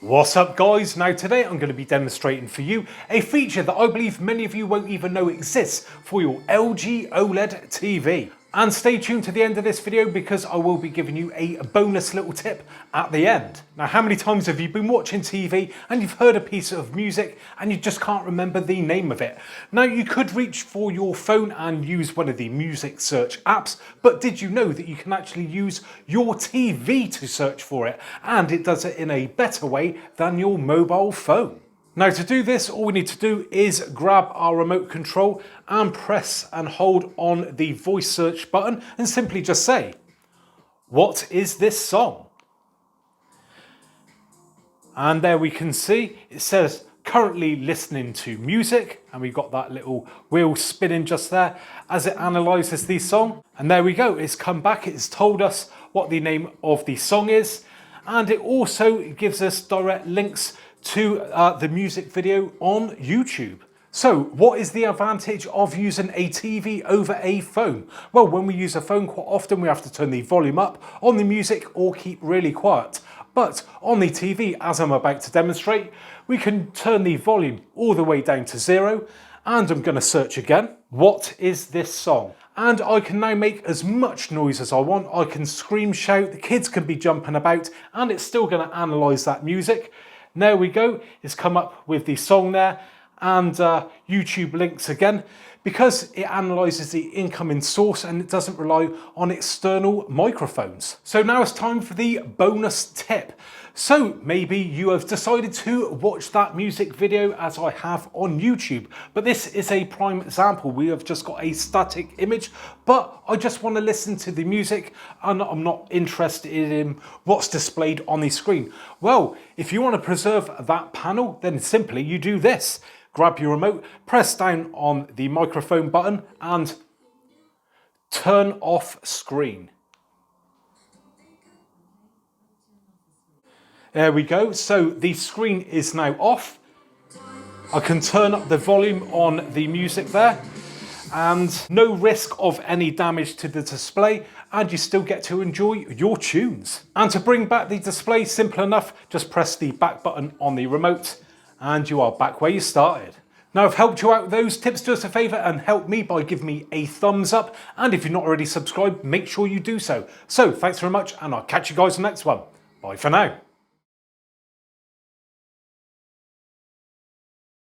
What's up guys? Now today I'm going to be demonstrating for you a feature that I believe many of you won't even know exists for your LG OLED TV. And stay tuned to the end of this video because I will be giving you a bonus little tip at the end. Now, how many times have you been watching TV and you've heard a piece of music and you just can't remember the name of it? Now, you could reach for your phone and use one of the music search apps, but did you know that you can actually use your TV to search for it? And it does it in a better way than your mobile phone. Now to do this, all we need to do is grab our remote control and press and hold on the voice search button and simply just say, "What is this song?" And there we can see it says currently listening to music, and we've got that little wheel spinning just there as it analyzes the song. And there we go, it's come back, it's told us what the name of the song is, and it also gives us direct links to the music video on YouTube. So what is the advantage of using a TV over a phone? Well, when we use a phone, quite often we have to turn the volume up on the music or keep really quiet. But on the TV, as I'm about to demonstrate, we can turn the volume all the way down to 0, and I'm going to search again. What is this song? And I can now make as much noise as I want. I can scream, shout, the kids can be jumping about, and it's still going to analyze that music. There we go, it's come up with the song there, and YouTube links again, because it analyzes the incoming source and it doesn't rely on external microphones. So now it's time for the bonus tip. So maybe you have decided to watch that music video as I have on YouTube, but this is a prime example. We have just got a static image, but I just want to listen to the music and I'm not interested in what's displayed on the screen. Well, if you want to preserve that panel, then simply you do this. Grab your remote, press down on the microphone button and turn off screen. There we go, so the screen is now off. I can turn up the volume on the music there, and no risk of any damage to the display, and you still get to enjoy your tunes. And to bring back the display, simple enough, just press the back button on the remote and you are back where you started. Now, I've helped you out with those tips. Do us a favour and help me by giving me a thumbs up, and if you're not already subscribed, make sure you do so. So thanks very much, and I'll catch you guys in the next one. Bye for now.